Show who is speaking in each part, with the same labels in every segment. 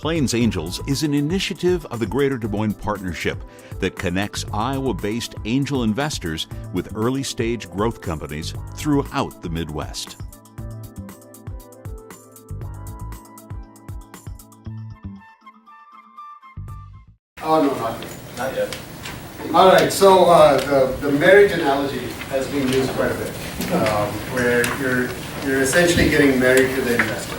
Speaker 1: Plains Angels is an initiative of the Greater Des Moines Partnership that connects Iowa-based angel investors with early-stage growth companies throughout the Midwest.
Speaker 2: Oh, no, not yet.
Speaker 3: Not yet.
Speaker 2: All right, so the marriage analogy has been used quite a bit, where you're essentially getting married to the investor.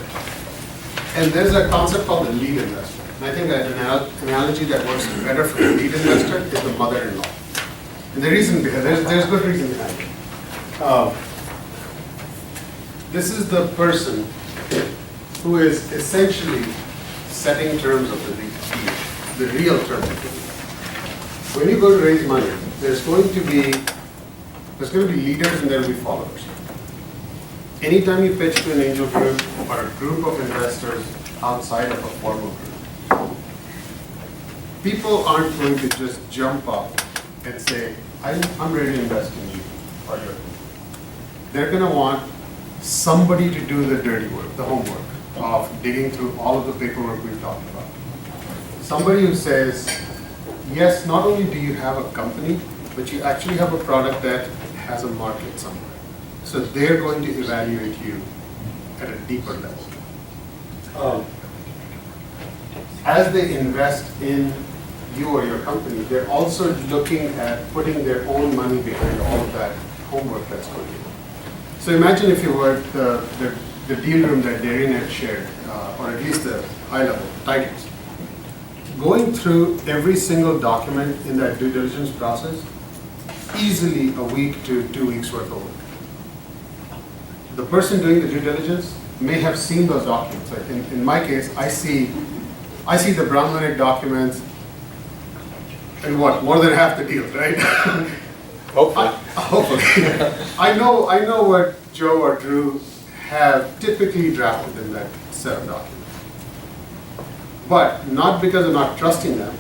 Speaker 2: And there's a concept called the lead investor. And I think that an analogy that works better for the lead investor is the mother-in-law. And the reason, because there's good reason behind it. This is the person who is essentially setting terms of the deal, the real terms of the deal. When you go to raise money, there's going to be leaders and there will be followers. Anytime you pitch to an angel group or a group of investors outside of a formal group, people aren't going to just jump up and say, I'm ready to invest in you or your group. They're going to want somebody to do the dirty work, the homework of digging through all of the paperwork we've talked about. Somebody who says, yes, not only do you have a company, but you actually have a product that has a market somewhere. So they're going to evaluate you at a deeper level. As they invest in you or your company, they're also looking at putting their own money behind all of that homework that's going on. So imagine if you were the deal room that Darian had shared, or at least the high level titles. Going through every single document in that due diligence process, easily a week to 2 weeks worth of work. The person doing the due diligence may have seen those documents. Like in my case, I see the Brown-Lennox documents and more than half the deals, right?
Speaker 3: Hopefully.
Speaker 2: Hopefully. I know what Joe or Drew have typically drafted in that set of documents. But not because I'm not trusting them.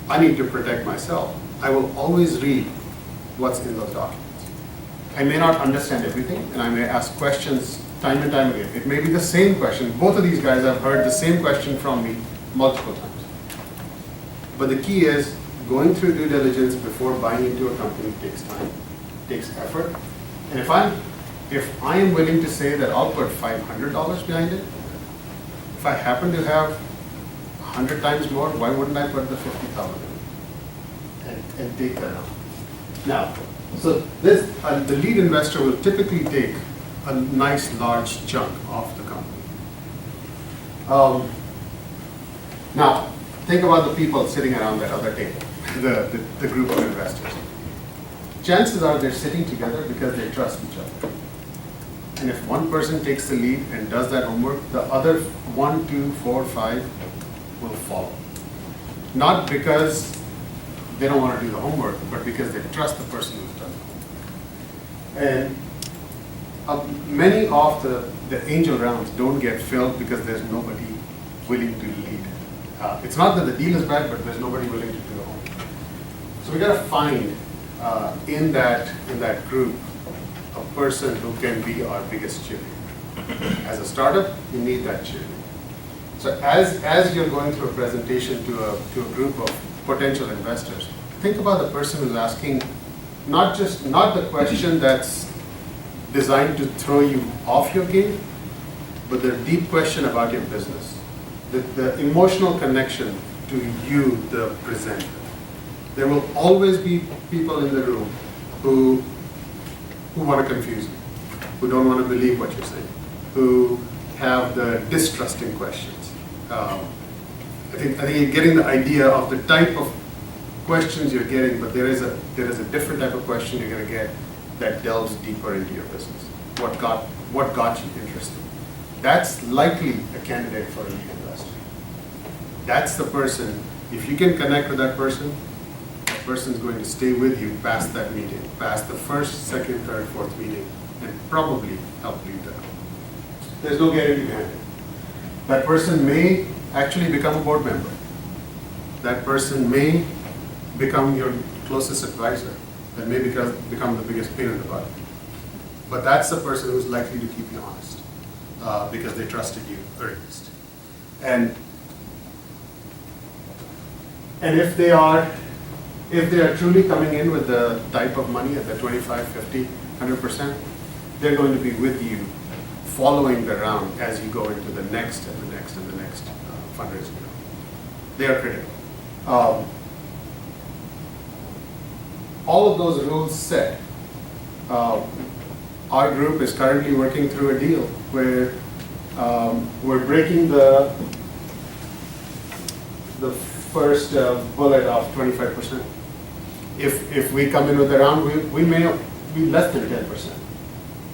Speaker 2: I need to protect myself. I will always read what's in those documents. I may not understand everything, and I may ask questions time and time again. It may be the same question. Both of these guys have heard the same question from me multiple times. But the key is, going through due diligence before buying into a company takes time, takes effort. And if I am willing to say that I'll put $500 behind it, if I happen to have 100 times more, why wouldn't I put the 50,000 and take that out? Now, so this the lead investor will typically take a nice large chunk off the company. Now, think about the people sitting around that other table, the group of investors. Chances are they're sitting together because they trust each other. And if one person takes the lead and does that homework, the other 1, 2, 4, 5 will follow. Not because they don't want to do the homework, but because they trust the person who's done it. And many of the angel rounds don't get filled because there's nobody willing to lead. It's not that the deal is bad, but there's nobody willing to do the homework. So we got to find in that group a person who can be our biggest cheerleader. As a startup, you need that cheerleader. So as you're going through a presentation to a group of potential investors, think about the person who's asking not the question that's designed to throw you off your game, but the deep question about your business, the emotional connection to you, the presenter. There will always be people in the room who want to confuse you, who don't want to believe what you're saying, who have the distrusting questions. I think you're getting the idea of the type of questions you're getting, but there is a different type of question you're going to get that delves deeper into your business. What got you interested? That's likely a candidate for a lead investor. That's the person. If you can connect with that person, that person's going to stay with you past that meeting, past the first, second, third, fourth meeting, and probably help lead that. There's no guarantee behind it. That person may actually become a board member. That person may become your closest advisor. That may become the biggest pain in the butt. But that's the person who's likely to keep you honest because they trusted you earliest. And And if they are truly coming in with the type of money at the 25, 50, 100%, they're going to be with you following the round as you go into the next and the next and the next fundraising round. They are critical. All of those rules set, our group is currently working through a deal where we're breaking the first bullet of 25%. If we come in with a round, we may be less than 10%.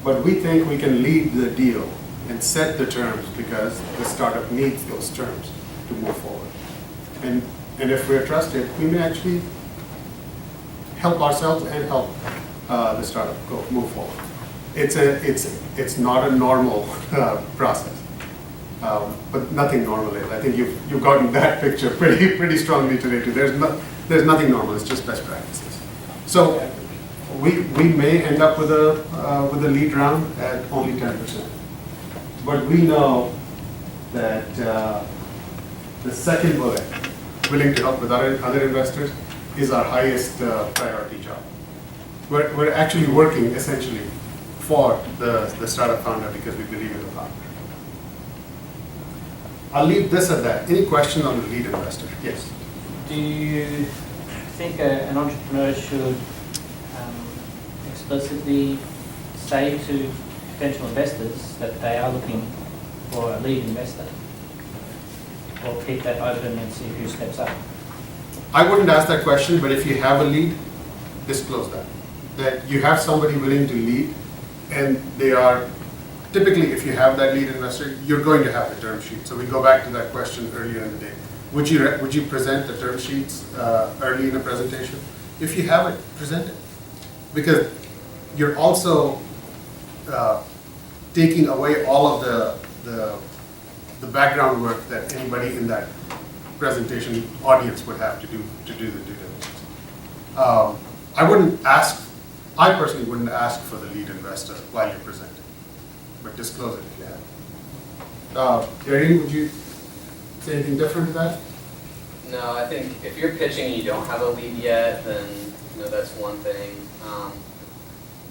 Speaker 2: But we think we can lead the deal and set the terms because the startup needs those terms to move forward. And if we're trusted, we may actually help ourselves and help the startup move forward. It's not a normal process, but nothing normal is. I think you've gotten that picture pretty strongly today too. There's nothing normal. It's just best practices. So we may end up with a lead round at only 10%, but we know that the second bullet, willing to help with other investors, is our highest priority job. We're actually working essentially for the startup founder because we believe in the founder. I'll leave this at that. Any questions on the lead investor? Yes.
Speaker 4: Do you think an entrepreneur should explicitly say to potential investors that they are looking for a lead investor, or keep that open and see who steps up?
Speaker 2: I wouldn't ask that question, but if you have a lead, disclose that. That you have somebody willing to lead, and they are, typically if you have that lead investor, you're going to have the term sheet. So we go back to that question earlier in the day. Would you present the term sheets early in the presentation? If you have it, present it. Because you're also taking away all of the background work that anybody in that presentation audience would have to do the due diligence. I personally wouldn't ask for the lead investor while you're presenting, but disclose it if you have. Irene, would you say anything different to that?
Speaker 5: No, I think if you're pitching and you don't have a lead yet, then that's one thing.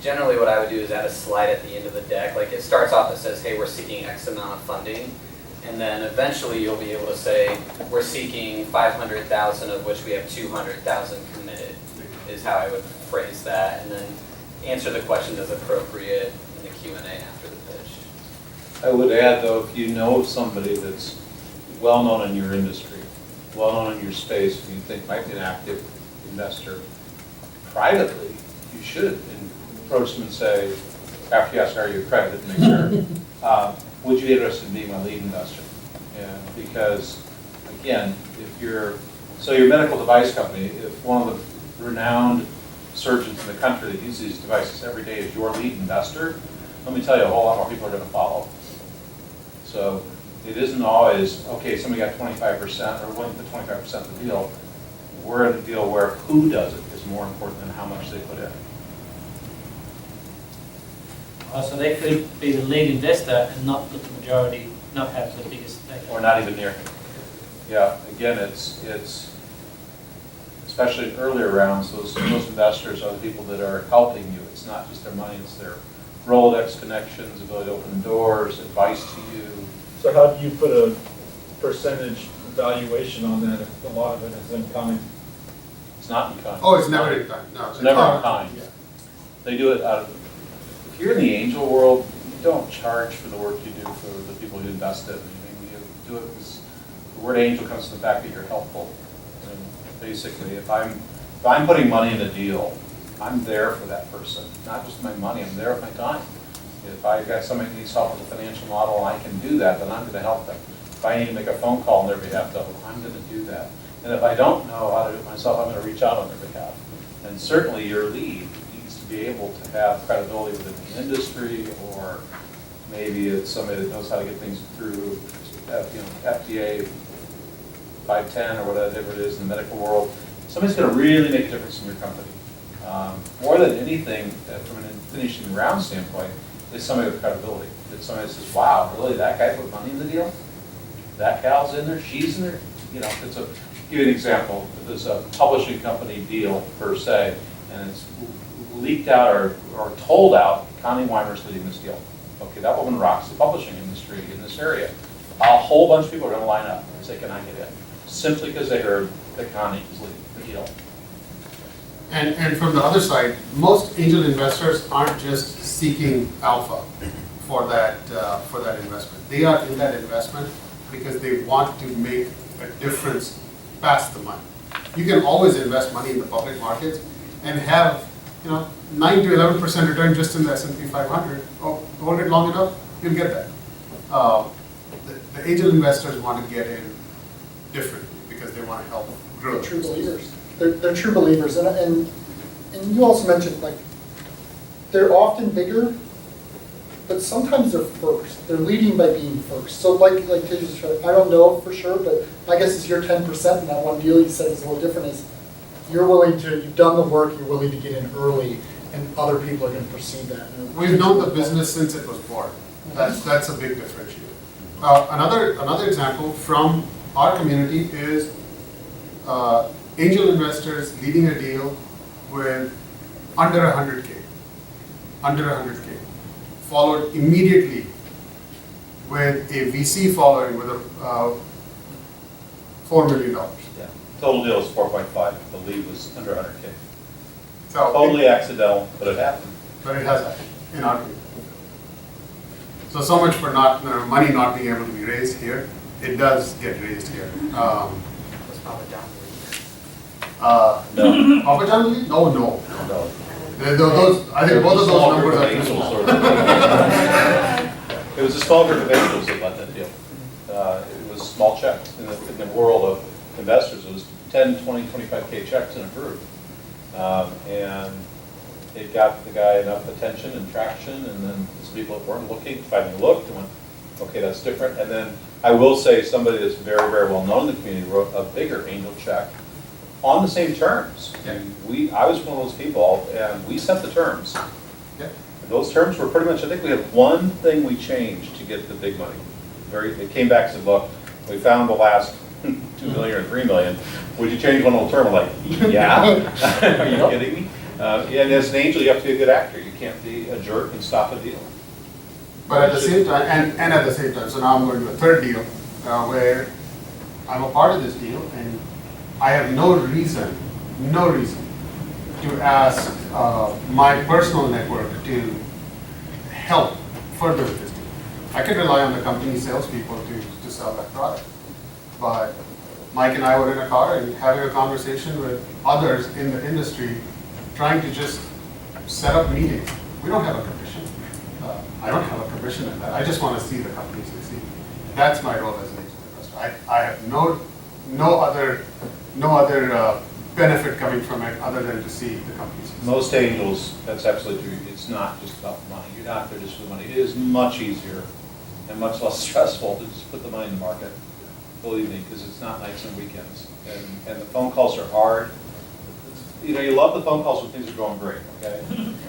Speaker 5: Generally what I would do is add a slide at the end of the deck. Like it starts off, it says, hey, we're seeking X amount of funding. And then eventually you'll be able to say, we're seeking 500,000 of which we have 200,000 committed, is how I would phrase that. And then answer the question as appropriate in the Q&A after the pitch.
Speaker 3: I would add though, if you know of somebody that's well known in your industry, well known in your space, who you think might be an active investor, privately, you should approach them and say, after you ask, are you accredited, to make sure, would you be interested in being my lead investor? Yeah, because again, if you're medical device company, if one of the renowned surgeons in the country that uses these devices every day is your lead investor, let me tell you, a whole lot more people are going to follow. So it isn't always, okay, somebody got 25% or went to 25% of the deal. We're in a deal where who does it is more important than how much they put in.
Speaker 4: So they could be the lead investor and not the majority, not have the biggest stake.
Speaker 3: Or not even near. Yeah, again, it's especially in earlier rounds, those investors are the people that are helping you. It's not just their money, it's their Rolodex connections, ability to open doors, advice to you.
Speaker 6: So how do you put a percentage valuation on that if a lot of it is in kind?
Speaker 3: It's not in kind.
Speaker 2: Oh, it's never in kind. No,
Speaker 3: It's never in kind.
Speaker 2: Yeah.
Speaker 3: They do it out of, if you're in the angel world, you don't charge for the work you do for the people who invest in. I mean, you do it because the word angel comes from the fact that you're helpful. And basically, if I'm putting money in a deal, I'm there for that person. Not just my money, I'm there with my time. If I've got somebody who needs help with a financial model and I can do that, then I'm going to help them. If I need to make a phone call on their behalf, I'm going to do that. And if I don't know how to do it myself, I'm going to reach out on their behalf. And certainly your lead needs to be able to have credibility within the industry, or maybe it's somebody that knows how to get things through FDA 510 or whatever it is in the medical world. Somebody's going to really make a difference in your company. More than anything, from a finishing round standpoint, is somebody with credibility. It's somebody that says, wow, really, that guy put money in the deal? That gal's in there, she's in there? you know, if it's a, give you an example, if there's a publishing company deal per se, and it's leaked out or told out, Connie Weimer's leading this deal. Okay, that woman rocks the publishing industry in this area. A whole bunch of people are gonna line up and say, can I get in? Simply because they heard that Connie is leading the deal.
Speaker 2: And from the other side, most angel investors aren't just seeking alpha for that investment. They are in that investment because they want to make a difference past the money. You can always invest money in the public markets and have, 9 to 11% return just in the S&P 500. Hold it long enough, you'll get that. The angel investors want to get in differently because they want to help grow.
Speaker 7: They're true believers. They're true believers, and you also mentioned, like, they're often bigger, but sometimes they're first. They're leading by being first. So like Tej said, I don't know for sure, but my guess is your 10% in that one deal you said is a little different. Is you've done the work, you're willing to get in early, and other people are going to perceive that.
Speaker 2: We've known the business since it was born. That's a big differentiator. Another example from our community is angel investors leading a deal with under 100K, followed immediately with a VC following with a $4 million.
Speaker 3: Yeah. Total deal is 4.5, the lead was under 100K.
Speaker 2: So
Speaker 3: Totally accidental, but it happened.
Speaker 2: But it has happened in our community. So much for money not being able to be raised here. It does get raised here.
Speaker 5: Was Papa John
Speaker 3: No.
Speaker 2: Papa John Lee? No.
Speaker 3: No.
Speaker 2: I think both of those numbers are too
Speaker 3: Angels
Speaker 2: small.
Speaker 3: sort of- It was a small group of angels that led that deal. It was small checks. In the world of investors, it was 10, 20, 25K checks in a group. And it got the guy enough attention and traction, and then some people that weren't looking finally looked and went, okay, that's different. And then I will say somebody that's very, very well known in the community wrote a bigger angel check on the same terms.
Speaker 2: Yeah.
Speaker 3: And I was one of those people, and we set the terms.
Speaker 2: Yeah.
Speaker 3: Those terms were pretty much, I think we had one thing we changed to get the big money. They came back and said, look, we found the last 2 million or 3 million. Would you change one little term? I'm like, yeah. Are you kidding me? And as an angel, you have to be a good actor. You can't be a jerk and stop a deal.
Speaker 2: But at the same time, and at the same time, so now I'm going to a third deal where I'm a part of this deal, and I have no reason to ask my personal network to help further with this deal. I could rely on the company's salespeople to sell that product. But Mike and I were in a car and having a conversation with others in the industry, trying to just set up meetings. We don't have a commission. I don't have a commission in that. I just want to see the company succeed. That's my role as an angel investor. I have no other benefit coming from it other than to see the company succeed.
Speaker 3: Most angels, that's absolutely true. It's not just about the money. You're not there just for the money. It is much easier and much less stressful to just put the money in the market. Believe me, because it's not nights and weekends. And the phone calls are hard. You love the phone calls when things are going great, okay?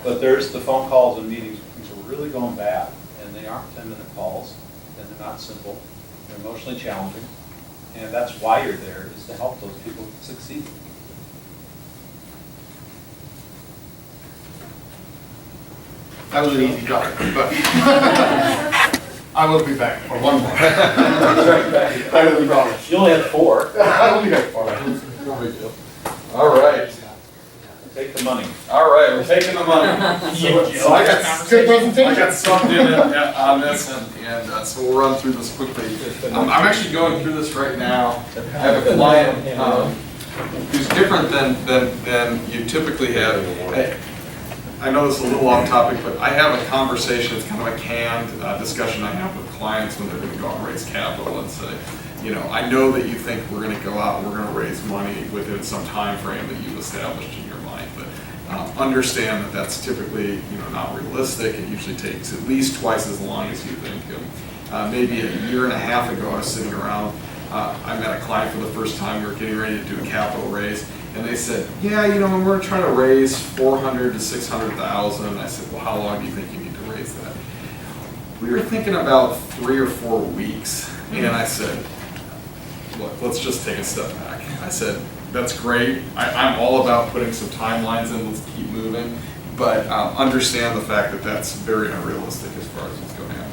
Speaker 3: But there's the phone calls and meetings when things are really going bad, and they aren't 10-minute calls, and they're not simple. They're emotionally challenging, and that's why you're there, is to help those people succeed.
Speaker 2: That was an easy talk, but I will be back for one more. I really promise.
Speaker 3: You only had 4.
Speaker 2: I only got 4.
Speaker 8: No big deal. All right.
Speaker 3: Take the money.
Speaker 8: All right, we're taking the money. So I got sucked in on this, and so we'll run through this quickly. I'm actually going through this right now. I have a client who's different than you typically have. I know this is a little off topic, but I have a conversation, it's kind of a canned discussion I have with clients when they're going to go out and raise capital and say, I know that you think we're going to go out and we're going to raise money within some time frame that you've established in your mind, but understand that that's typically not realistic. It usually takes at least twice as long as you think. Maybe a year and a half ago, I was sitting around. I met a client for the first time. We were getting ready to do a capital raise, and they said, "Yeah, we're trying to raise $400,000 to $600,000." I said, "Well, how long do you think you need to raise that?" We were thinking about 3 or 4 weeks, and I said, look, let's just take a step back. I said, that's great. I'm all about putting some timelines in, let's keep moving. But understand the fact that that's very unrealistic as far as what's going to happen.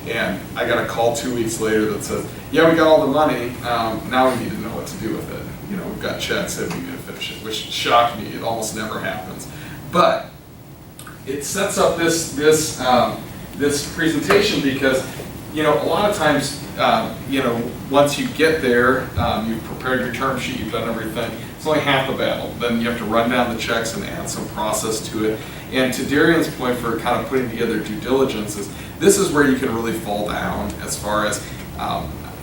Speaker 8: And I got a call 2 weeks later that says, yeah, we got all the money, now we need to know what to do with it. You know, we've got checks and we need to finish it, which shocked me. It almost never happens. But it sets up this presentation because, you know, a lot of times, you know, once you get there, you've prepared your term sheet, you've done everything, it's only half the battle. Then you have to run down the checks and add some process to it. And to Darian's point for kind of putting together due diligences, this is where you can really fall down as far as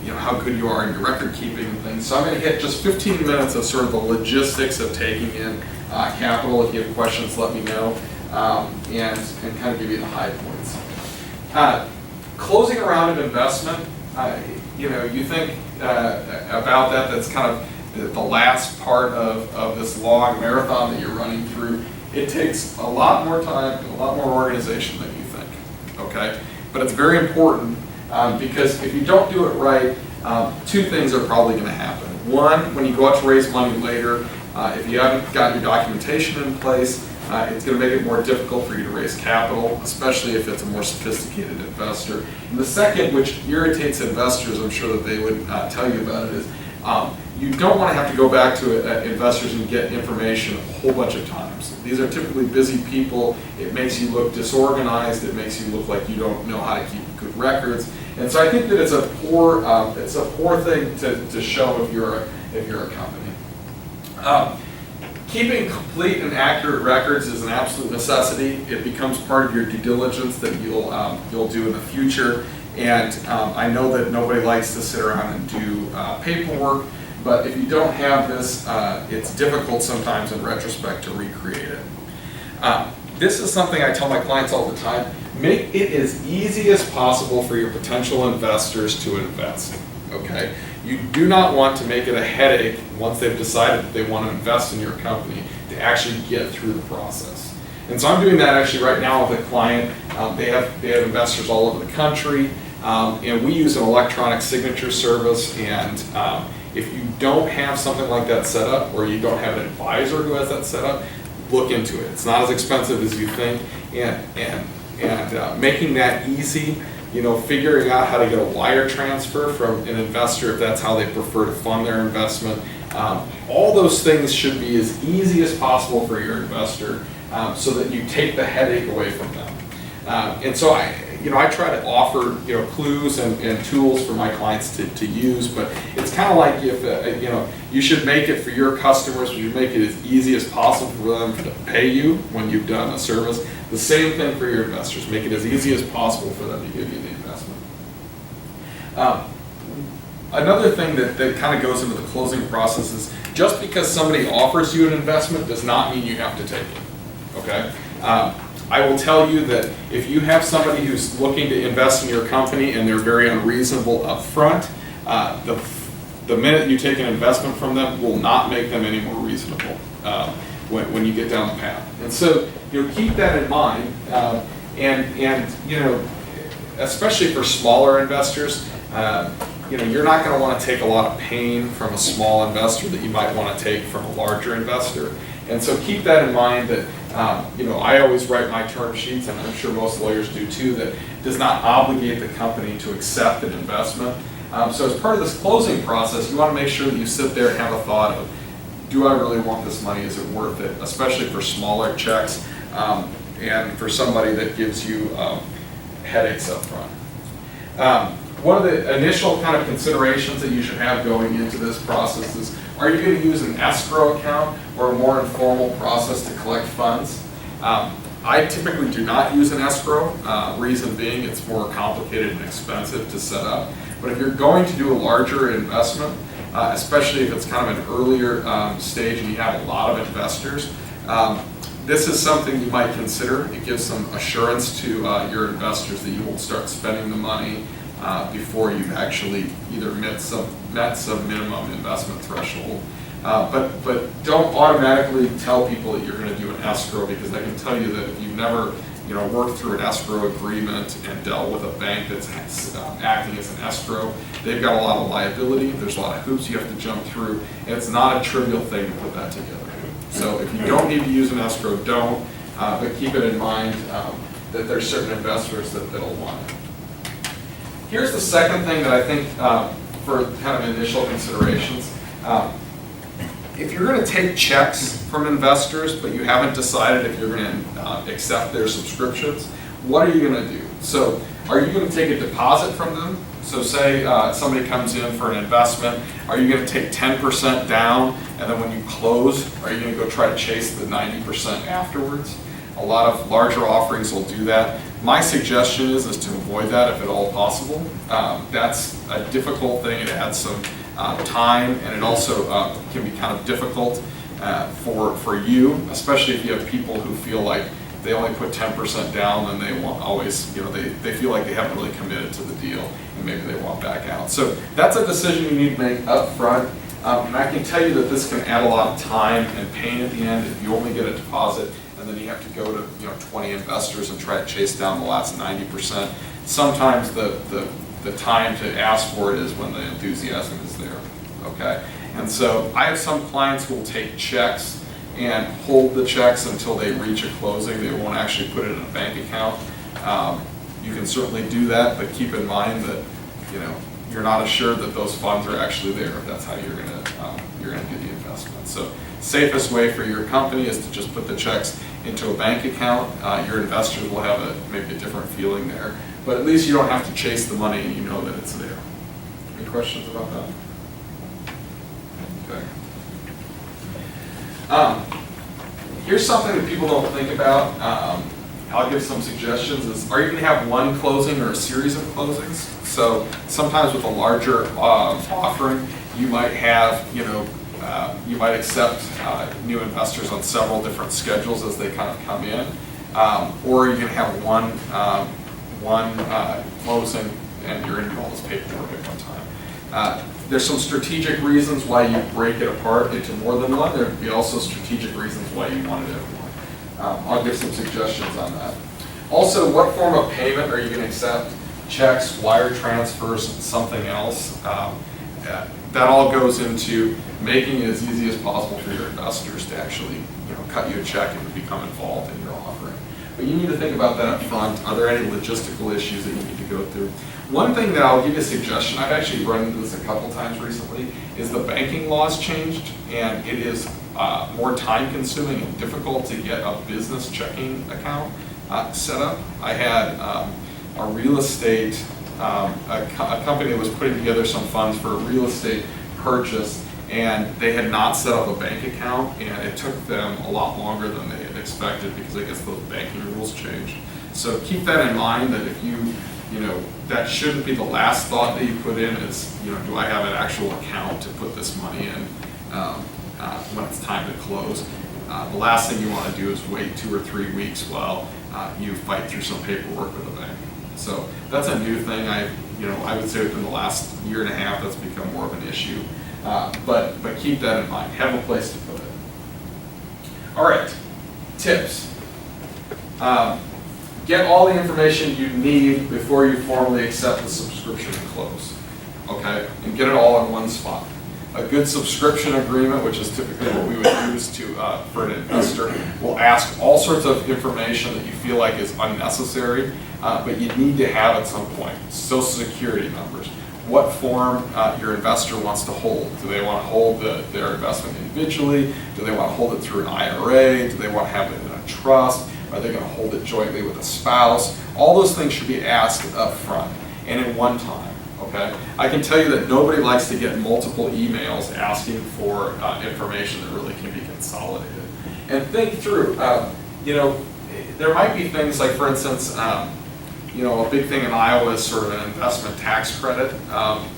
Speaker 8: you know, how good you are in your record keeping and things. So I'm going to hit just 15 minutes of sort of the logistics of taking in capital. If you have questions, let me know, and kind of give you the high points. Closing a round of investment, you know, you think about that, that's kind of the last part of this long marathon that you're running through. It takes a lot more time, a lot more organization than you think, okay? But it's very important because if you don't do it right, two things are probably going to happen. One, when you go out to raise money later, if you haven't got your documentation in place, it's going to make it more difficult for you to raise capital, especially if it's a more sophisticated investor. And the second, which irritates investors, I'm sure that they would tell you about it, is you don't want to have to go back to investors and get information a whole bunch of times. These are typically busy people. It makes you look disorganized. It makes you look like you don't know how to keep good records. And so I think that it's a poor thing to show if you're a company. Keeping complete and accurate records is an absolute necessity. It becomes part of your due diligence that you'll do in the future. And I know that nobody likes to sit around and do paperwork, but if you don't have this, it's difficult sometimes in retrospect to recreate it. This is something I tell my clients all the time. Make it as easy as possible for your potential investors to invest, okay? You do not want to make it a headache once they've decided that they want to invest in your company to actually get through the process. And so I'm doing that actually right now with a client. They have investors all over the country, and we use an electronic signature service. And if you don't have something like that set up, or you don't have an advisor who has that set up, look into it. It's not as expensive as you think, and making that easy. You know, figuring out how to get a wire transfer from an investor if that's how they prefer to fund their investment. All those things should be as easy as possible for your investor, so that you take the headache away from them. And so I try to offer clues and tools for my clients to use, but it's kind of like if you should make it for your customers. You make it as easy as possible for them to pay you when you've done a service. The same thing for your investors. Make it as easy as possible for them to give you the investment. Another thing that kind of goes into the closing process is just because somebody offers you an investment does not mean you have to take it. Okay? I will tell you that if you have somebody who's looking to invest in your company and they're very unreasonable up front, the minute you take an investment from them will not make them any more reasonable when you get down the path. And so keep that in mind, and especially for smaller investors, you're not going to want to take a lot of pain from a small investor that you might want to take from a larger investor. And so keep that in mind that, I always write my term sheets, and I'm sure most lawyers do too, that does not obligate the company to accept an investment. So as part of this closing process, you want to make sure that you sit there and have a thought of, do I really want this money? Is it worth it? Especially for smaller checks, and for somebody that gives you headaches up front. One of the initial kind of considerations that you should have going into this process is, are you going to use an escrow account or a more informal process to collect funds? I typically do not use an escrow, reason being it's more complicated and expensive to set up. But if you're going to do a larger investment, especially if it's kind of an earlier stage and you have a lot of investors, this is something you might consider. It gives some assurance to your investors that you won't start spending the money before you've actually either met some minimum investment threshold. But don't automatically tell people that you're going to do an escrow, because I can tell you that if you've never worked through an escrow agreement and dealt with a bank that's acting as an escrow, they've got a lot of liability, there's a lot of hoops you have to jump through, and it's not a trivial thing to put that together. So if you don't need to use an escrow, don't, but keep it in mind that there's certain investors that'll want it. Here's the second thing that I think for kind of initial considerations. If you're going to take checks from investors, but you haven't decided if you're going to accept their subscriptions, what are you going to do? So are you going to take a deposit from them? So say somebody comes in for an investment, are you going to take 10% down, and then when you close, are you going to go try to chase the 90% afterwards? A lot of larger offerings will do that. My suggestion is to avoid that if at all possible. That's a difficult thing. It adds some time, and it also can be kind of difficult for you, especially if you have people who feel like they only put 10% down, and they want always, they feel like they haven't really committed to the deal, and maybe they want back out. So that's a decision you need to make up front. And I can tell you that this can add a lot of time and pain at the end if you only get a deposit, and then you have to go to 20 investors and try to chase down the last 90%. Sometimes the time to ask for it is when the enthusiasm is there, okay? And so I have some clients who will take checks and hold the checks until they reach a closing. They won't actually put it in a bank account. You can certainly do that, but keep in mind that you're not assured that those funds are actually there if that's how you're gonna do the investment. So safest way for your company is to just put the checks into a bank account. Your investors will have maybe a different feeling there, but at least you don't have to chase the money and you know that it's there. Any questions about that? Okay. Here's something that people don't think about. I'll give some suggestions. Are you going to have one closing or a series of closings? So sometimes with a larger offering, you might have, you might accept new investors on several different schedules as they kind of come in, or you're going to have one closing and you're going to do all this paperwork at one time. There's some strategic reasons why you break it apart into more than one. There'd be also strategic reasons why you want it at one. I'll give some suggestions on that. Also, what form of payment are you going to accept? Checks, wire transfers, something else. That all goes into making it as easy as possible for your investors to actually cut you a check and become involved in your offering. But you need to think about that up front. Are there any logistical issues that you need to go through? One thing that I'll give you a suggestion, I've actually run into this a couple times recently, is the banking laws changed, and it is more time consuming and difficult to get a business checking account set up. I had a real estate, a company that was putting together some funds for a real estate purchase, and they had not set up a bank account, and it took them a lot longer than they had expected because I guess those banking rules changed. So keep that in mind, that if that shouldn't be the last thought that you put in is, do I have an actual account to put this money in when it's time to close? The last thing you want to do is wait 2 or 3 weeks while you fight through some paperwork with the bank. So that's a new thing. I would say within the last year and a half that's become more of an issue. But keep that in mind. Have a place to put it. All right, tips. Get all the information you need before you formally accept the subscription and close, okay? And get it all in one spot. A good subscription agreement, which is typically what we would use for an investor, will ask all sorts of information that you feel like is unnecessary, but you need to have at some point. Social security numbers, what form your investor wants to hold. Do they want to hold their investment individually? Do they want to hold it through an IRA? Do they want to have it in a trust? Are they going to hold it jointly with a spouse? All those things should be asked up front and in one time, okay? I can tell you that nobody likes to get multiple emails asking for information that really can be consolidated. And think through, there might be things like, for instance, a big thing in Iowa is sort of an investment tax credit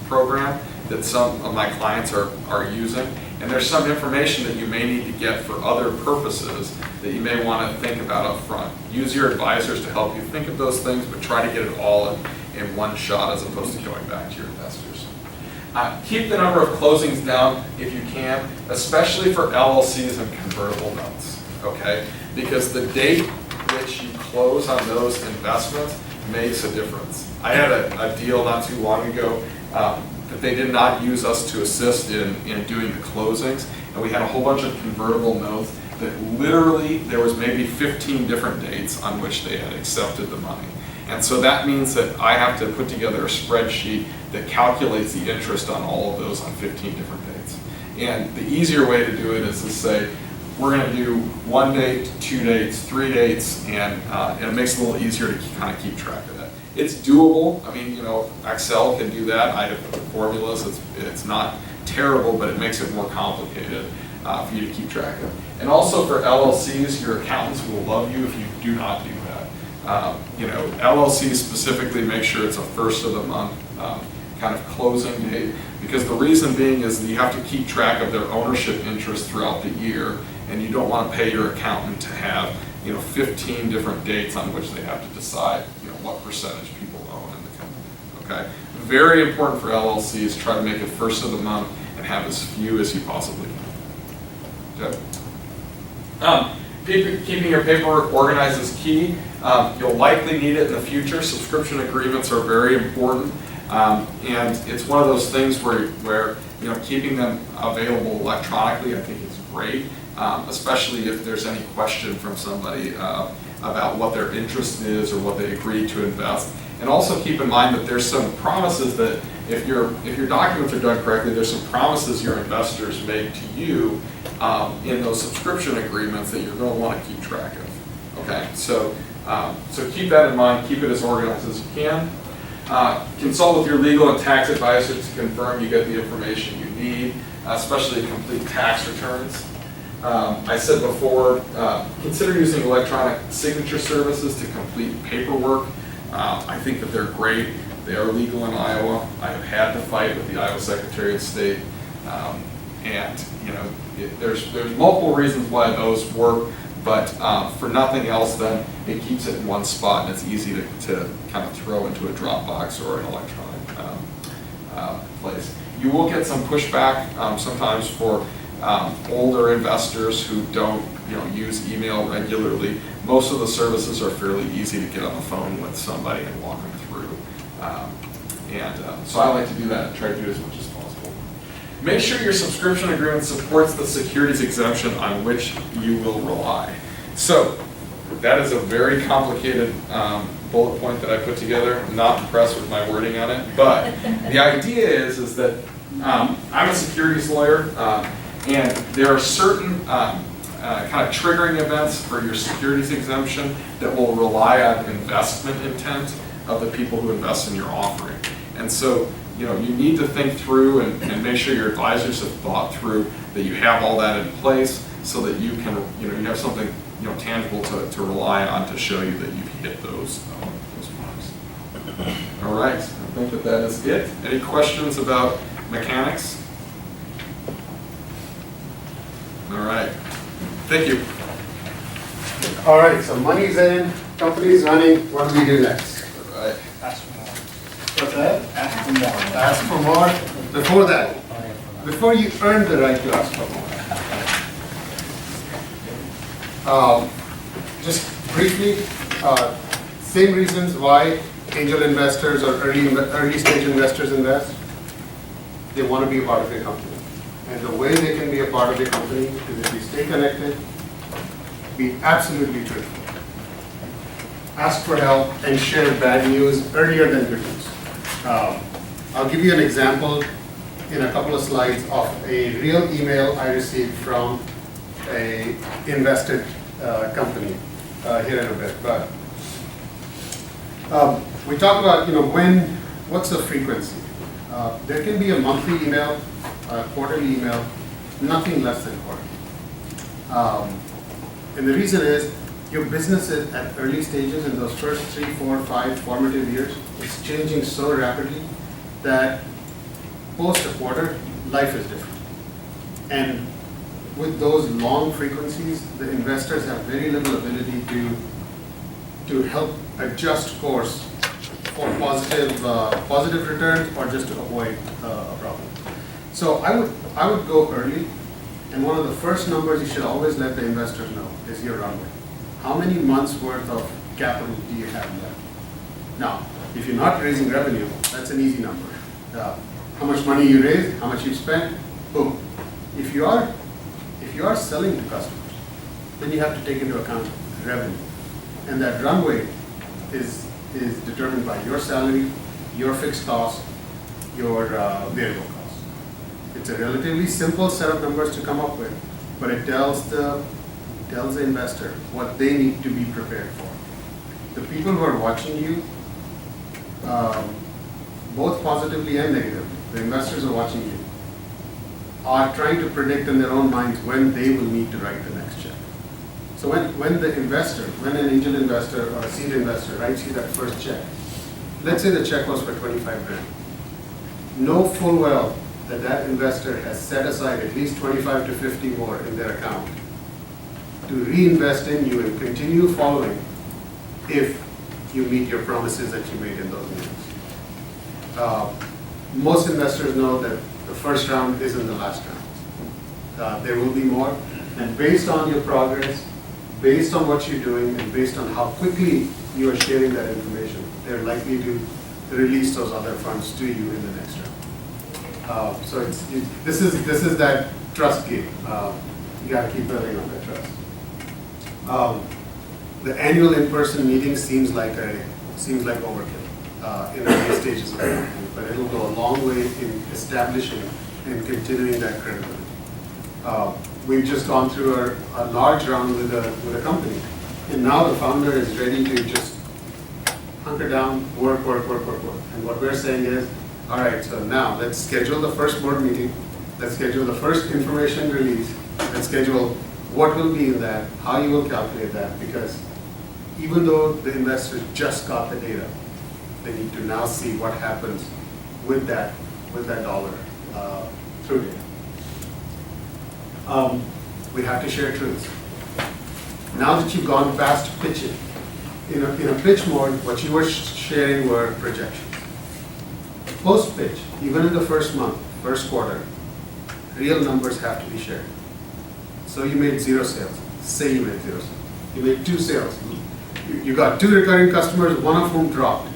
Speaker 8: program that some of my clients are using. And there's some information that you may need to get for other purposes that you may want to think about up front. Use your advisors to help you think of those things, but try to get it all in one shot as opposed to going back to your investors. Keep the number of closings down if you can, especially for LLCs and convertible notes, okay? Because the date which you close on those investments makes a difference. I had a deal not too long ago that they did not use us to assist in doing the closings, and we had a whole bunch of convertible notes that literally there was maybe 15 different dates on which they had accepted the money. And so that means that I have to put together a spreadsheet that calculates the interest on all of those on 15 different dates. And the easier way to do it is to say, we're going to do 1 date, 2 dates, 3 dates, and it makes it a little easier to kind of keep track of that. It's doable. I mean, Excel can do that. I have formulas. It's not terrible, but it makes it more complicated for you to keep track of. And also for LLCs, your accountants will love you if you do not do that. LLCs specifically make sure it's a first of the month kind of closing date, because the reason being is that you have to keep track of their ownership interest throughout the year, and you don't want to pay your accountant to have 15 different dates on which they have to decide what percentage people own in the company. Okay, very important for LLCs. Try to make it first of the month and have as few as you possibly can. Okay. Keeping your paperwork organized is key. You'll likely need it in the future. Subscription agreements are very important, and it's one of those things where keeping them available electronically, I think, is great, especially if there's any question from somebody about what their interest is or what they agreed to invest. And also keep in mind that there's some promises that if your documents are done correctly, there's some promises your investors make to you in those subscription agreements that you're going to want to keep track of. Okay, so keep that in mind. Keep it as organized as you can. Consult with your legal and tax advisor to confirm you get the information you need, especially complete tax returns. I said before, consider using electronic signature services to complete paperwork. I think that they're great. They are legal in Iowa. I have had to fight with the Iowa Secretary of State, and there's multiple reasons why those work, but for nothing else, then it keeps it in one spot, and it's easy to kind of throw into a Dropbox or an electronic place. You will get some pushback sometimes for older investors who don't use email regularly. Most of the services are fairly easy to get on the phone with somebody and walk them through. So I like to do that and try to do as much as possible. Make sure your subscription agreement supports the securities exemption on which you will rely. So that is a very complicated bullet point that I put together. I'm not impressed with my wording on it, but the idea is that I'm a securities lawyer, and there are certain kind of triggering events for your securities exemption that will rely on investment intent of the people who invest in your offering. And so, you need to think through and make sure your advisors have thought through that you have all that in place so that you can, you have something, tangible to rely on to show you that you've hit those marks. All right, I think that is it. Any questions about mechanics? All right, thank you.
Speaker 2: All right, so money's in, company's running, what do we do next?
Speaker 8: All right.
Speaker 2: What's that? Ask for more. Ask for more. Before that, before you earn the right to ask for more. Just briefly, same reasons why angel investors or early stage investors invest. They want to be a part of your company. And the way they can be a part of your company is if you stay connected, be absolutely truthful. Ask for help and share bad news earlier than good news. I'll give you an example in a couple of slides of a real email I received from a invested company here in a bit. But we talk about what's the frequency. There can be a monthly email, a quarterly email, nothing less than quarterly. And the reason is your business is at early stages in those first 3, 4, 5 formative years. It's changing so rapidly that post a quarter, life is different. And with those long frequencies, the investors have very little ability to help adjust course for positive returns or just to avoid a problem. So I would go early, and one of the first numbers you should always let the investors know is your runway. how many months worth of capital do you have left? Now, if you're not raising revenue, that's an easy number. How much money you raised, how much you've spent, boom. If you are selling to customers, then you have to take into account revenue. And that runway is determined by your salary, your fixed costs, your variable costs. It's a relatively simple set of numbers to come up with, but it tells the investor what they need to be prepared for. The people who are watching you, both positively and negatively, the investors are watching you, are trying to predict in their own minds when they will need to write the next check. So when the investor, when an angel investor or a seed investor writes you that first check, let's say the check was for 25 grand. Know full well that that investor has set aside at least 25 to 50 more in their account to reinvest in you and continue following if you meet your promises that you made in those meetings. Most investors know that the first round isn't the last round. There will be more, and based on your progress, based on what you're doing, and based on how quickly you are sharing that information, they're likely to release those other funds to you in the next round. So this is that trust game. You got to keep building on that trust. The annual in-person meeting seems like overkill in early stages of the company, but it'll go a long way in establishing and continuing that credibility. We've just gone through a large round with a company, and now the founder is ready to just hunker down, work. And what we're saying is, all right, so now let's schedule the first board meeting, let's schedule the first information release, let's schedule what will be in that, how you will calculate that, because even though the investors just got the data, they need to now see what happens with that dollar through data. We have to share truths. Now that you've gone past pitching, in a pitch mode, what you were sharing were projections. Post-pitch, even in the first month, first quarter, real numbers have to be shared. So you made 0 sales. Say you made 0 sales. You made 2 sales. You got 2 recurring customers, one of whom dropped.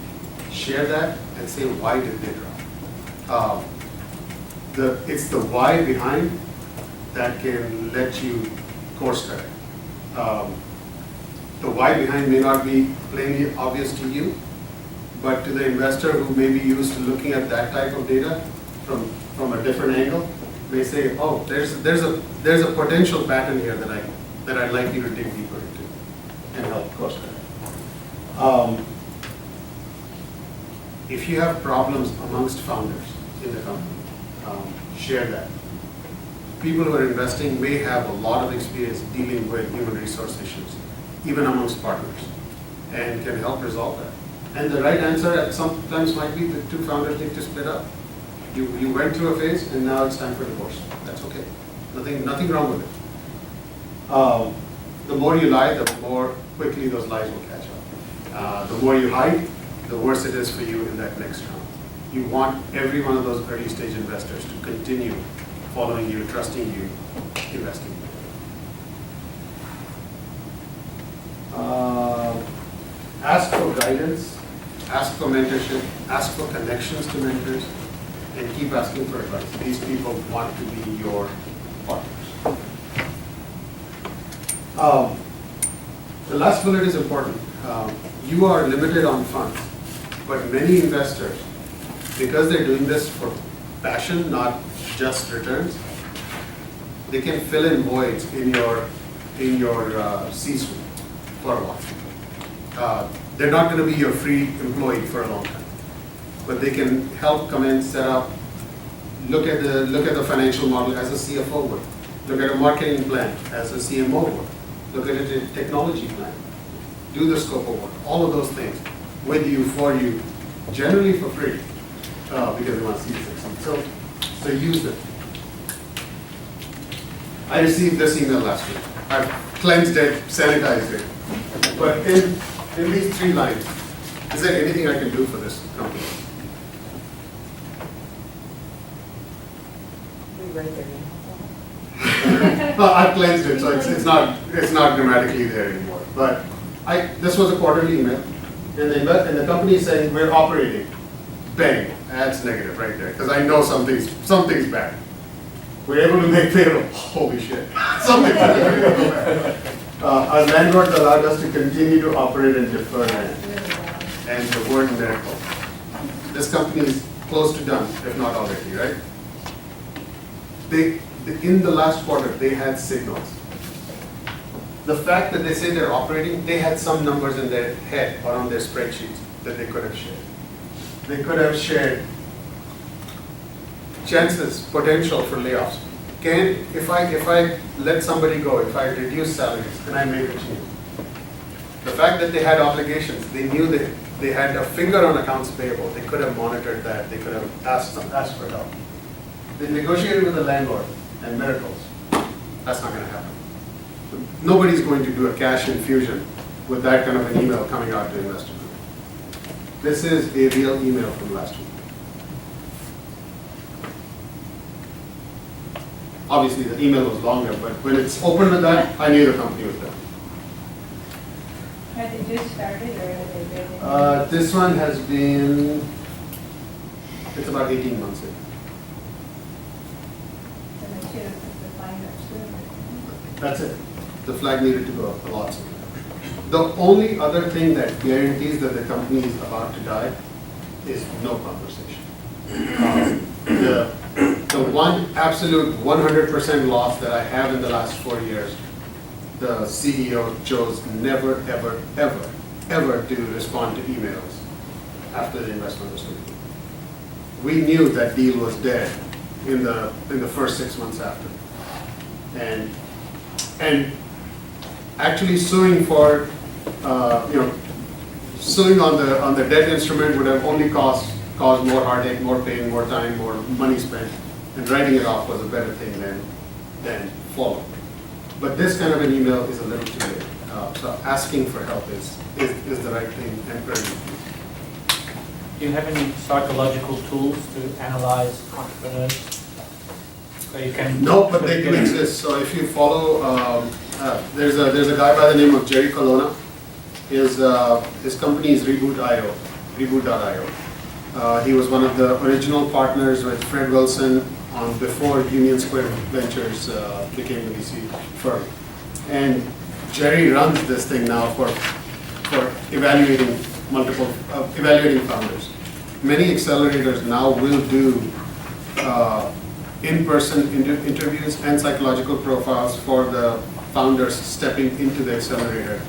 Speaker 2: Share that and say, why did they drop? It's the why behind that can let you course correct. The why behind may not be plainly obvious to you, but to the investor who may be used to looking at that type of data from a different angle, may say, oh, there's a potential pattern here that I'd like you to dig deeper into and help course correct. If you have problems amongst founders in the company, share that. People who are investing may have a lot of experience dealing with human resource issues, even amongst partners, and can help resolve that. And the right answer at sometimes might be the 2 founders need to split up. You went through a phase and now it's time for divorce. That's okay. Nothing wrong with it. The more you lie, the more quickly those lies will catch up. The more you hide, the worse it is for you in that next round. You want every one of those early stage investors to continue following you, trusting you, investing in you. Ask for guidance, ask for mentorship, ask for connections to mentors, and keep asking for advice. These people want to be your partners. The last bullet is important. You are limited on funds, but many investors, because they're doing this for passion, not just returns, they can fill in voids in your C-suite for a while. They're not going to be your free employee for a long time, but they can help come in, set up, look at the financial model as a CFO would, look at a marketing plan as a CMO would, look at a technology plan, do the scope of work, all of those things with you, for you, generally for free, because they want to see the succeed. So use it. I received this email last week. I've cleansed it, sanitized it. But in these 3 lines, is there anything I can do for this company?
Speaker 9: Right there.
Speaker 2: Well, I've cleansed it, so it's not grammatically there anymore. But this was a quarterly email, and the company is saying, we're operating. Bang, that's negative right there, because I know something's bad. We're able to make payroll, holy shit, something's bad. Our landlords allowed us to continue to operate and defer rent, and the word miracle. This company is close to done, if not already, right? In the last quarter, they had signals. The fact that they say they're operating, they had some numbers in their head or on their spreadsheets that they could have shared. They could have shared chances, potential for layoffs. If I let somebody go, if I reduce salaries, can I make a change? The fact that they had obligations, they knew that they had a finger on accounts payable. They could have monitored that. They could have asked for help. They negotiated with the landlord, and miracles. That's not going to happen. Nobody's going to do a cash infusion with that kind of an email coming out to investors. This is a real email from last week. Obviously, the email was longer, but when it's open with that, I knew the company was done.
Speaker 9: Have they just started, or have they been?
Speaker 2: This one has been, it's about 18 months in.
Speaker 9: And they should have put the flag up sooner.
Speaker 2: That's it. The flag needed to go up a lot sooner. The only other thing that guarantees that the company is about to die is no conversation. The one absolute 100% loss that I have in the last 4 years, the CEO chose never, ever, ever, ever to respond to emails after the investment was made. We knew that deal was dead in the first 6 months after. And actually suing for, suing on the debt instrument would have only caused more heartache, more pain, more time, more money spent, and writing it off was a better thing than follow. But this kind of an email is a little too late. So asking for help is the right thing and urgent.
Speaker 4: Do you have any psychological tools to analyze entrepreneurs? So you can.
Speaker 2: No, but they do exist. So if you follow, there's a guy by the name of Jerry Colonna. His company is Reboot.io. He was one of the original partners with Fred Wilson before Union Square Ventures became the VC firm. And Jerry runs this thing now for evaluating founders. Many accelerators now will do in-person interviews and psychological profiles for the founders stepping into the accelerator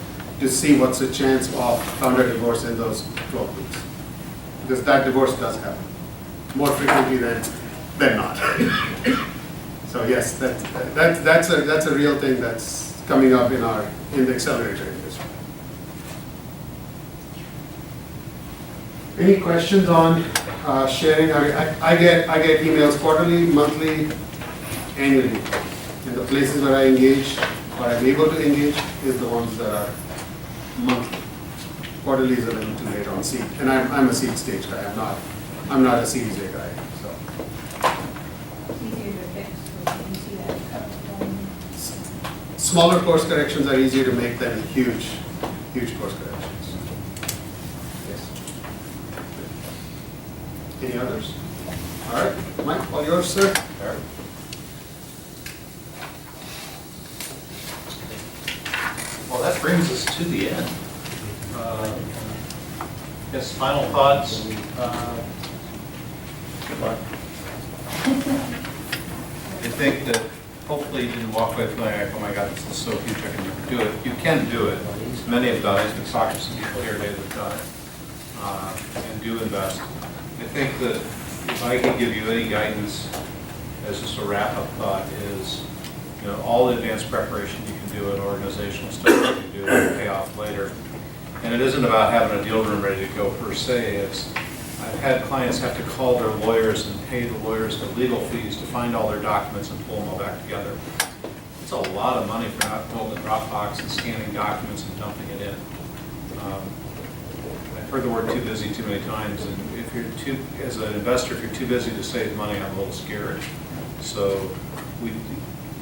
Speaker 2: to see what's the chance of founder divorce in those 12 weeks. Because that divorce does happen more frequently than not. So yes, that's a real thing that's coming up in the accelerator industry. Any questions on sharing? I get emails quarterly, monthly, annually, and the places where I engage or I'm able to engage is the ones that are monthly. Quarterly is a little too late on seed, and I'm a seed stage guy. I'm not a Series A guy. So
Speaker 9: It's easier to fix when you see that.
Speaker 2: smaller course corrections are easier to make than huge course corrections. Yes. Any others? All right, Mike, all yours, sir. All right.
Speaker 10: Well, that brings us to the end. Yes, final thoughts? Good luck. I think that hopefully you didn't walk away feeling like, oh my God, this is so huge, I can never do it. You can do it. Many have done it. I've been talking to some people here today that have done it and do invest. I think that if I could give you any guidance as just a wrap-up thought is, all the advanced preparation you can do and organizational stuff you can do will pay off later. And it isn't about having a deal room ready to go per se. It's I've had clients have to call their lawyers and pay the lawyers the legal fees to find all their documents and pull them all back together. It's a lot of money for not pulling the Dropbox and scanning documents and dumping it in. I've heard the word too busy too many times, and if you're as an investor, if you're too busy to save money, I'm a little scared. So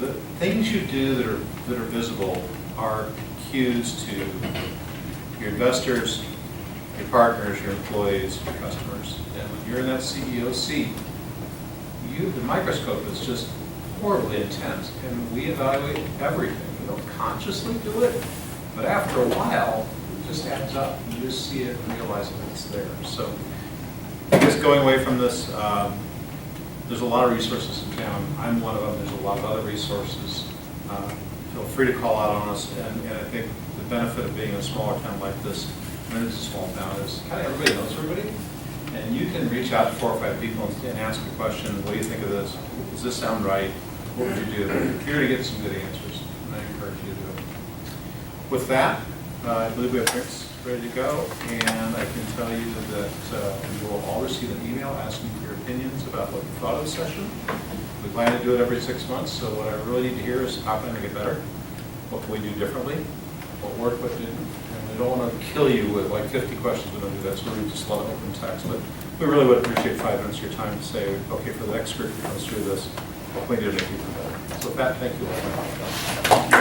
Speaker 10: the things you do that are visible are cues to your investors, your partners, your employees, your customers. And when you're in that CEO seat, the microscope is just horribly intense, and we evaluate everything. We don't consciously do it, but after a while, it just adds up. You just see it and realize that it's there. So, I guess going away from this, there's a lot of resources in town. I'm one of them. There's a lot of other resources. Feel free to call out on us, and I think the benefit of being in a smaller town like this, when it's a small town, is kind of everybody knows everybody. And you can reach out to 4 or 5 people and ask a question. What do you think of this? Does this sound right? What would you do? You're here to get some good answers, and I encourage you to do it. With that, I believe we have drinks ready to go, and I can tell you that you will all receive an email asking for your opinions about what you thought of the session. We plan to do it every 6 months, so what I really need to hear is how can I make it better? What can we do differently? What worked, what didn't? And we don't want to kill you with like 50 questions. We don't do that, so we just love open text. But we really would appreciate 5 minutes of your time to say, okay, for the next group that comes through this, what can we do to make it better? So with that, thank you all.